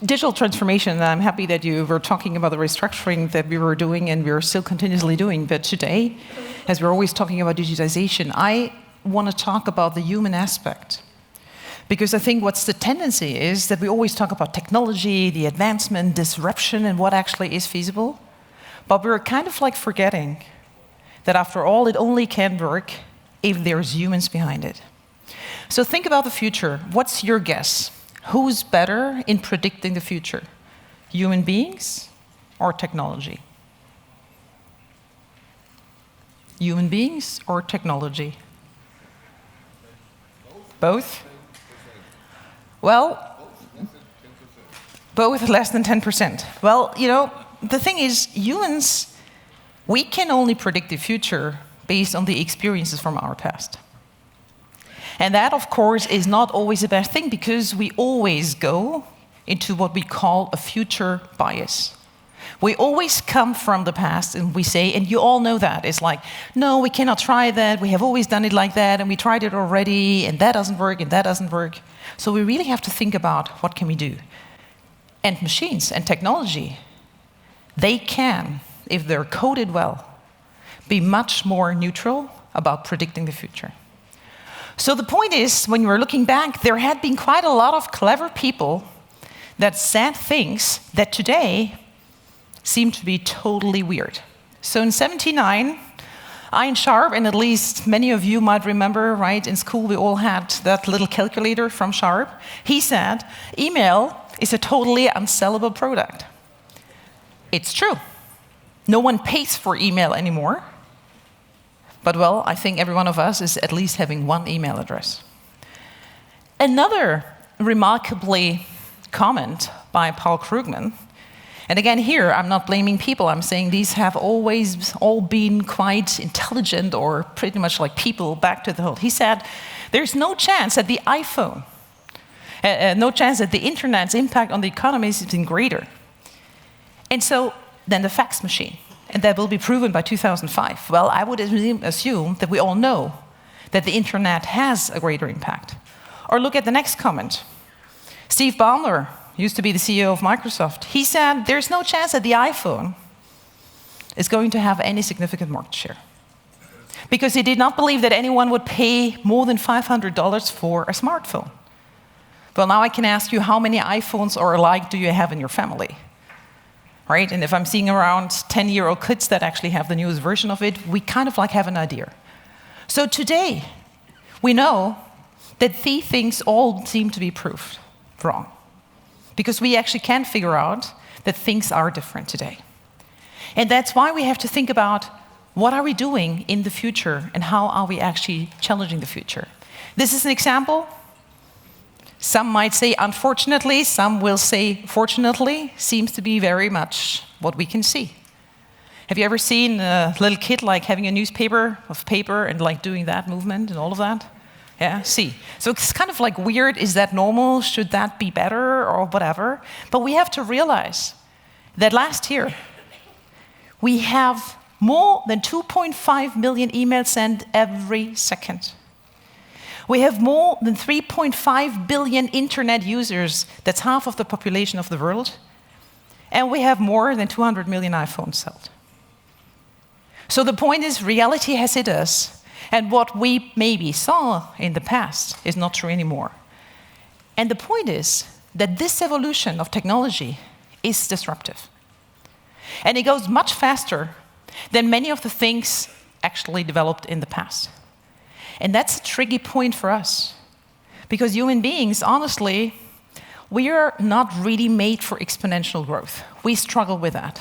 digital transformation, and I'm happy that you were talking about the restructuring that we were doing and we're still continuously doing. But today, as we're always talking about digitization, I want to talk about the human aspect. Because I think what's the tendency is that we always talk about technology, the advancement, disruption, and what actually is feasible. But we're kind of like forgetting that after all, it only can work if there's humans behind it. So think about the future. What's your guess? Who's better in predicting the future? Human beings or technology? Human beings or technology? Both? Well, both less than 10%. Well, you know, the thing is, humans, we can only predict the future based on the experiences from our past. And that, of course, is not always a bad thing, because we always go into what we call a future bias. We always come from the past and we say, and you all know that, it's like, no, we cannot try that, we have always done it like that, and we tried it already, and that doesn't work, and that doesn't work. So we really have to think about what can we do. And machines and technology, they can, if they're coded well, be much more neutral about predicting the future. So the point is, when we're looking back, there had been quite a lot of clever people that said things that today seem to be totally weird. So in '79, Ian Sharp, and at least many of you might remember, right, in school we all had that little calculator from Sharp. He said, email is a totally unsellable product. It's true. No one pays for email anymore. But well, I think every one of us is at least having one email address. Another remarkably comment by Paul Krugman, and again here, I'm not blaming people, I'm saying these have always all been quite intelligent or pretty much like people back to the whole. He said, there's no chance that the iPhone, no chance that the internet's impact on the economy has been greater. And so then the fax machine. And that will be proven by 2005. Well, I would assume that we all know that the internet has a greater impact. Or look at the next comment. Steve Ballmer used to be the CEO of Microsoft. He said there's no chance that the iPhone is going to have any significant market share, because he did not believe that anyone would pay more than $500 for a smartphone. Well, now I can ask you, how many iPhones or alike do you have in your family? Right? And if I'm seeing around 10-year-old kids that actually have the newest version of it, we kind of like have an idea. So today, we know that these things all seem to be proved wrong, because we actually can figure out that things are different today. And that's why we have to think about what are we doing in the future and how are we actually challenging the future. This is an example. Some might say unfortunately, some will say fortunately, seems to be very much what we can see. Have you ever seen a little kid like having a newspaper of paper and like doing that movement and all of that? Yeah, see. So it's kind of like weird, is that normal? Should that be better or whatever? But we have to realize that last year, we have more than 2.5 million emails sent every second. We have more than 3.5 billion internet users. That's half of the population of the world. And we have more than 200 million iPhones sold. So the point is, reality has hit us. And what we maybe saw in the past is not true anymore. And the point is that this evolution of technology is disruptive. And it goes much faster than many of the things actually developed in the past. And that's a tricky point for us, because human beings, honestly, we are not really made for exponential growth. We struggle with that.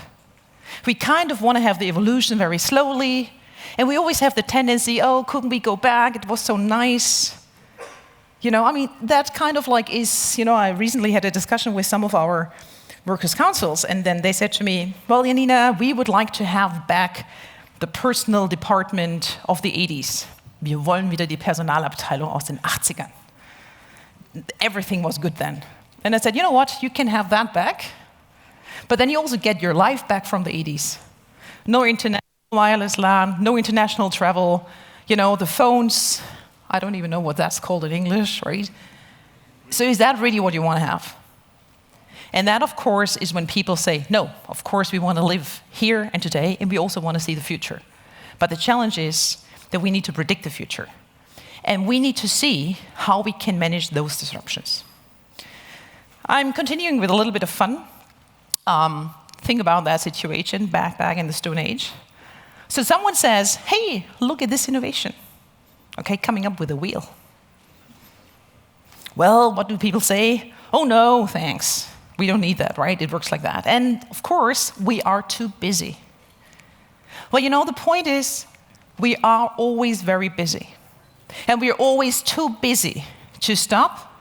We kind of want to have the evolution very slowly, and we always have the tendency, oh, couldn't we go back? It was so nice. You know, I mean, that kind of like is, you know, I recently had a discussion with some of our workers' councils, and then they said to me, well, Janina, we would like to have back the personal department of the 80s. Wir wollen wieder die Personalabteilung aus den 80ern. Everything was good then. And I said, you know what, you can have that back, but then you also get your life back from the 80s. No internet, wireless LAN, no international travel, you know, the phones, I don't even know what that's called in English, right? So is that really what you want to have? And that, of course, is when people say, no, of course we want to live here and today, and we also want to see the future. But the challenge is that we need to predict the future. And we need to see how we can manage those disruptions. I'm continuing with a little bit of fun. Think about that situation back in the Stone Age. So someone says, hey, look at this innovation. Okay, coming up with a wheel. Well, what do people say? Oh no, thanks. We don't need that, right? It works like that. And of course, we are too busy. Well, you know, the point is, we are always very busy. And we are always too busy to stop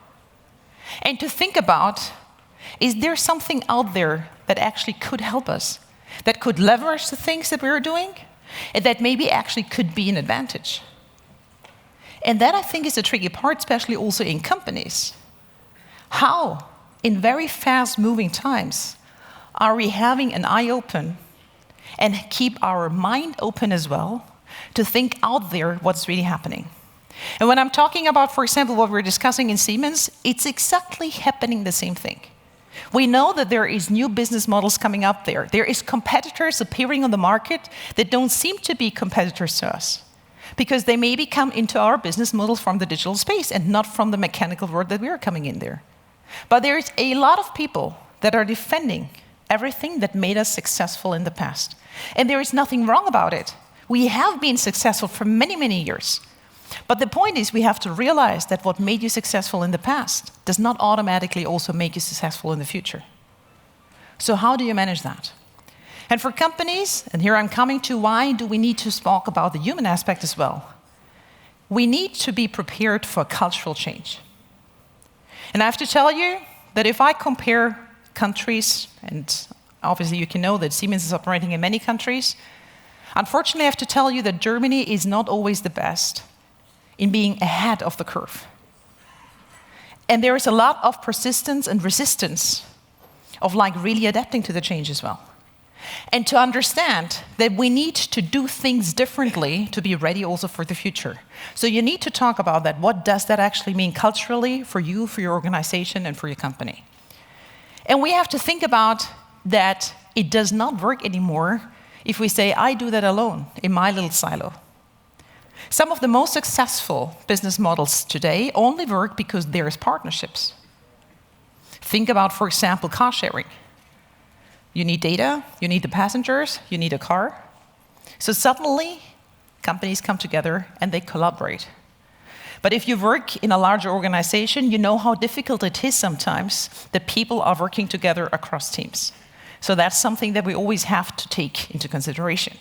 and to think about, is there something out there that actually could help us, that could leverage the things that we're doing, and that maybe actually could be an advantage? And that, I think, is the tricky part, especially also in companies. How, in very fast-moving times, are we having an eye open and keep our mind open as well to think out there what's really happening? And when I'm talking about, for example, what we're discussing in Siemens, it's exactly happening the same thing. We know that there is new business models coming up there. There is competitors appearing on the market that don't seem to be competitors to us, because they maybe come into our business models from the digital space and not from the mechanical world that we are coming in there. But there is a lot of people that are defending everything that made us successful in the past. And there is nothing wrong about it. We have been successful for many, many years. But the point is, we have to realize that what made you successful in the past does not automatically also make you successful in the future. So how do you manage that? And for companies, and here I'm coming to why do we need to talk about the human aspect as well? We need to be prepared for cultural change. And I have to tell you that if I compare countries, and obviously you can know that Siemens is operating in many countries, unfortunately I have to tell you that Germany is not always the best in being ahead of the curve. And there is a lot of persistence and resistance of really adapting to the change as well. And to understand that we need to do things differently to be ready also for the future. So you need to talk about that. What does that actually mean culturally for you, for your organization, and for your company? And we have to think about that it does not work anymore if we say, I do that alone in my little silo. Some of the most successful business models today only work because there is partnerships. Think about, for example, car sharing. You need data, you need the passengers, you need a car. So suddenly, companies come together and they collaborate. But if you work in a larger organization, you know how difficult it is sometimes that people are working together across teams. So that's something that we always have to take into consideration.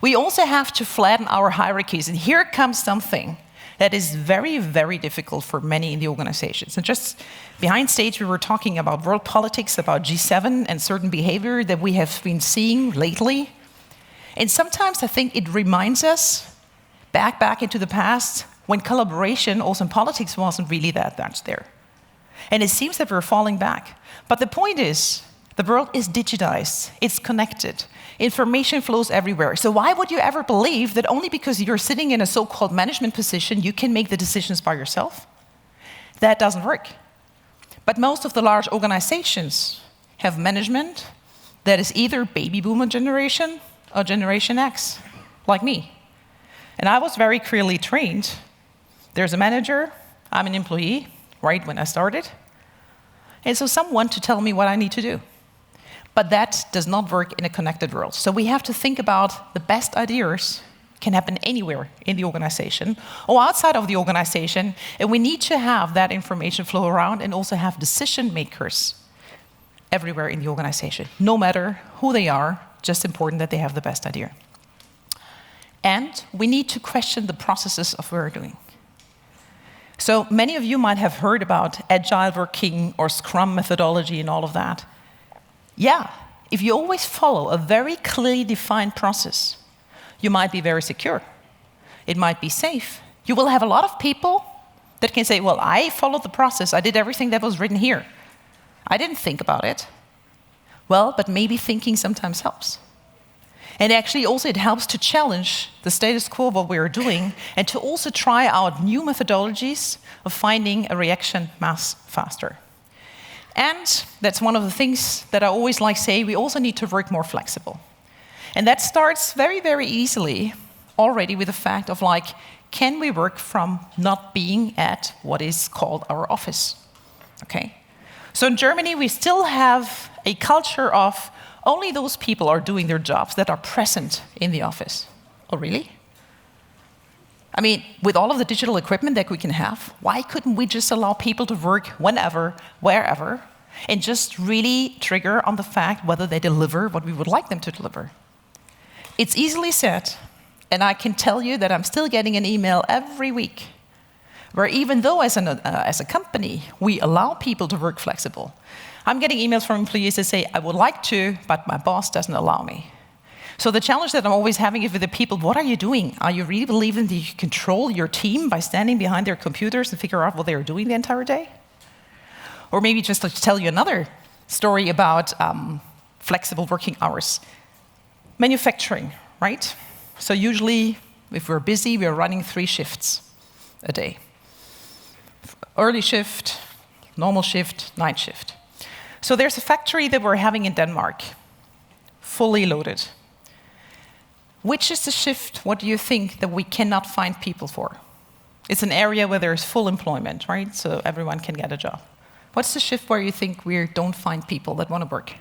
We also have to flatten our hierarchies. And here comes something that is very, very difficult for many in the organizations. And just behind stage, we were talking about world politics, about G7 and certain behavior that we have been seeing lately. And sometimes I think it reminds us back into the past when collaboration also in politics wasn't really that much there. And it seems that we're falling back. But the point is, the world is digitized, it's connected, information flows everywhere. So why would you ever believe that only because you're sitting in a so-called management position, you can make the decisions by yourself? That doesn't work. But most of the large organizations have management that is either baby boomer generation or Generation X, like me. And I was very clearly trained. There's a manager, I'm an employee, right when I started. And so someone to tell me what I need to do. But that does not work in a connected world. So we have to think about the best ideas can happen anywhere in the organization or outside of the organization, and we need to have that information flow around and also have decision makers everywhere in the organization, no matter who they are, just important that they have the best idea. And we need to question the processes of what we're doing. So many of you might have heard about Agile working or Scrum methodology and all of that. Yeah, if you always follow a very clearly defined process, you might be very secure. It might be safe. You will have a lot of people that can say, well, I followed the process. I did everything that was written here. I didn't think about it. Well, but maybe thinking sometimes helps. And actually also it helps to challenge the status quo of what we are doing and to also try out new methodologies of finding a reaction mass faster. And that's one of the things that I always like to say, we also need to work more flexible. And that starts very, very easily already with the fact of like, can we work from not being at what is called our office? Okay. So in Germany, we still have a culture of only those people are doing their jobs that are present in the office. Oh, really? I mean, with all of the digital equipment that we can have, why couldn't we just allow people to work whenever, wherever, and just really trigger on the fact whether they deliver what we would like them to deliver? It's easily said, and I can tell you that I'm still getting an email every week where even though as a company, we allow people to work flexible, I'm getting emails from employees that say, I would like to, but my boss doesn't allow me. So the challenge that I'm always having is with the people, what are you doing? Are you really believing that you can control your team by standing behind their computers and figure out what they're doing the entire day? Or maybe just to tell you another story about flexible working hours. Manufacturing, right? So usually, if we're busy, we're running 3 shifts a day. Early shift, normal shift, night shift. So there's a factory that we're having in Denmark, fully loaded. Which is the shift, what do you think, that we cannot find people for? It's an area where there's full employment, right? So everyone can get a job. What's the shift where you think we don't find people that want to work?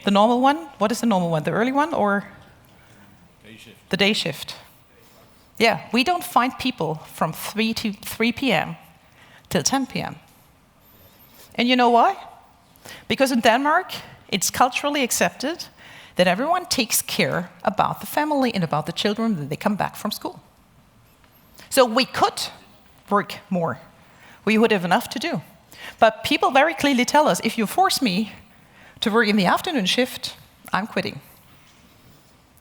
The normal one? What is the normal one? The early one or? Day shift. The day shift. Yeah, we don't find people from 3 p.m. till 10 p.m. And you know why? Because in Denmark, it's culturally accepted that everyone takes care about the family and about the children when they come back from school. So we could work more. We would have enough to do. But people very clearly tell us, if you force me to work in the afternoon shift, I'm quitting.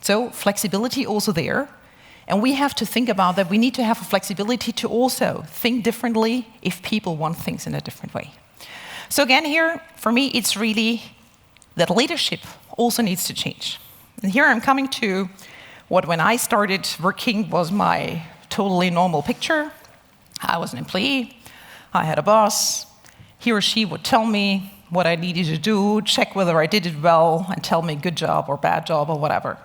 So flexibility also there. And we have to think about that. We need to have a flexibility to also think differently if people want things in a different way. So again here, for me, it's really that leadership also needs to change. And here I'm coming to what when I started working was my totally normal picture. I was an employee, I had a boss, he or she would tell me what I needed to do, check whether I did it well, and tell me good job or bad job or whatever.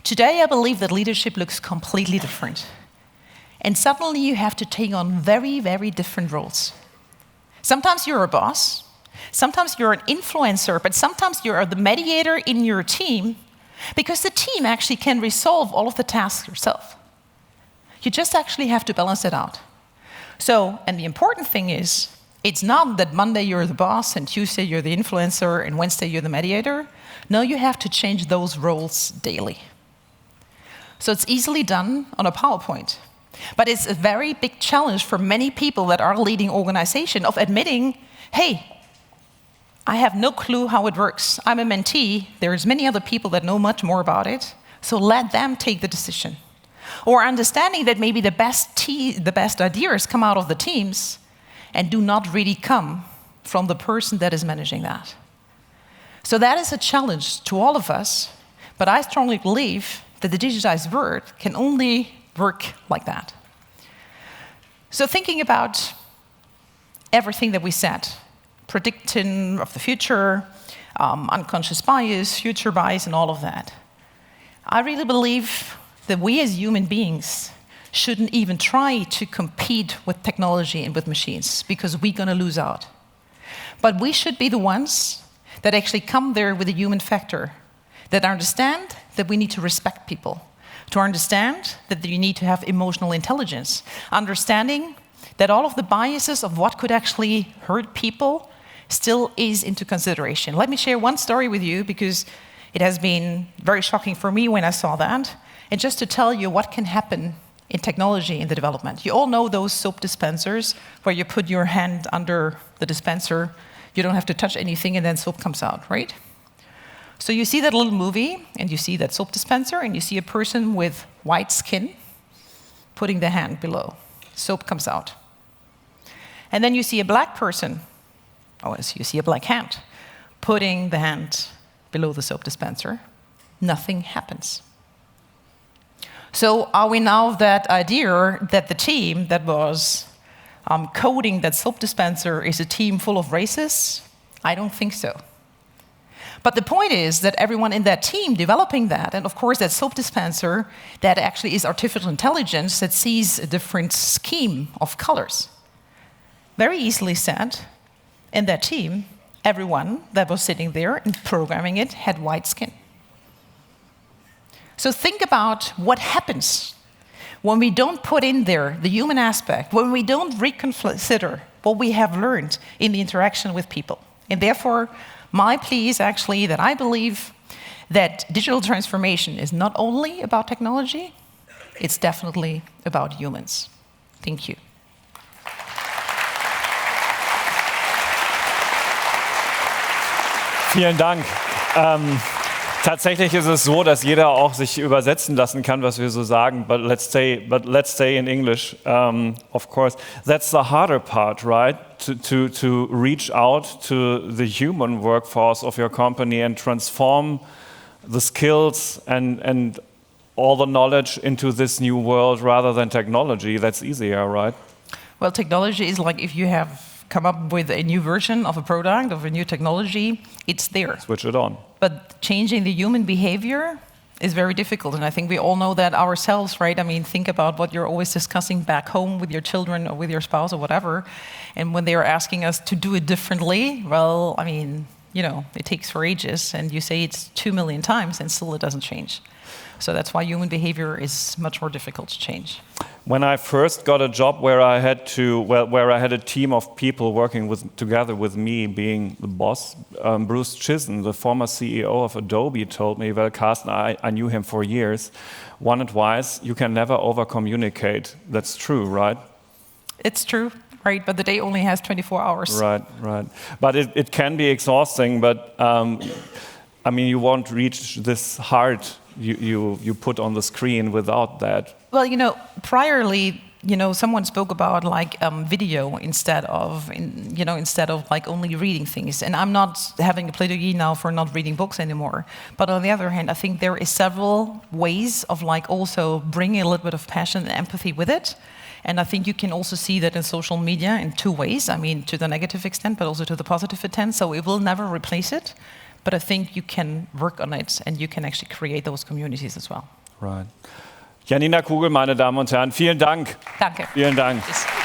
Today I believe that leadership looks completely different. And suddenly you have to take on very, very different roles. Sometimes you're a boss, sometimes you're an influencer, but sometimes you're the mediator in your team because the team actually can resolve all of the tasks yourself. You just actually have to balance it out. So, and the important thing is, it's not that Monday you're the boss and Tuesday you're the influencer and Wednesday you're the mediator. No, you have to change those roles daily. So it's easily done on a PowerPoint. But it's a very big challenge for many people that are leading organizations of admitting, hey, I have no clue how it works. I'm a mentee. There's many other people that know much more about it. So let them take the decision. Or understanding that maybe the best ideas come out of the teams and do not really come from the person that is managing that. So that is a challenge to all of us. But I strongly believe that the digitized world can only work like that. So thinking about everything that we said, predicting of the future, unconscious bias, future bias, and all of that, I really believe that we as human beings shouldn't even try to compete with technology and with machines because we're going to lose out. But we should be the ones that actually come there with a human factor, that understand that we need to respect people, to understand that you need to have emotional intelligence, understanding that all of the biases of what could actually hurt people still is into consideration. Let me share one story with you because it has been very shocking for me when I saw that. And just to tell you what can happen in technology in the development. You all know those soap dispensers where you put your hand under the dispenser, you don't have to touch anything and then soap comes out, right? So you see that little movie and you see that soap dispenser and you see a person with white skin putting the hand below. Soap comes out. And then you see a black person, you see a black hand, putting the hand below the soap dispenser. Nothing happens. So are we now of that idea that the team that was coding that soap dispenser is a team full of racists? I don't think so. But the point is that everyone in that team developing that, and of course that soap dispenser, that actually is artificial intelligence that sees a different scheme of colors. Very easily said, in that team, everyone that was sitting there and programming it had white skin. So think about what happens when we don't put in there the human aspect, when we don't reconsider what we have learned in the interaction with people. And therefore, my plea is actually that I believe that digital transformation is not only about technology, it's definitely about humans. Thank you. Vielen Dank. Tatsächlich ist es so, dass jeder auch sich übersetzen lassen kann, was wir so sagen. But let's say in English, of course. That's the harder part, right? To reach out to the human workforce of your company and transform the skills and all the knowledge into this new world rather than technology. That's easier, right? Well, technology is like if you have come up with a new version of a product, of a new technology, it's there. Switch it on. But changing the human behavior is very difficult, and I think we all know that ourselves, right? I mean, think about what you're always discussing back home with your children or with your spouse or whatever, and when they are asking us to do it differently, well, I mean, you know, it takes for ages, and you say it's 2 million times, and still it doesn't change. So that's why human behavior is much more difficult to change. When I first got a job where I had a team of people working together with me, being the boss, Bruce Chizen, the former CEO of Adobe, told me, well, Carsten, I knew him for years. One advice: you can never over-communicate. That's true, right? It's true, right? But the day only has 24 hours. Right. But it can be exhausting. But I mean, you won't reach this heart you put on the screen without that. Well, you know, priorly, you know, someone spoke about like video instead of like only reading things. And I'm not having a plaidoyer now for not reading books anymore. But on the other hand, I think there is several ways of like also bringing a little bit of passion and empathy with it. And I think you can also see that in social media in two ways. I mean, to the negative extent, but also to the positive extent. So it will never replace it. But I think you can work on it and you can actually create those communities as well. Right. Janina Kugel, meine Damen und Herren, vielen Dank. Danke. Vielen Dank. Tschüss.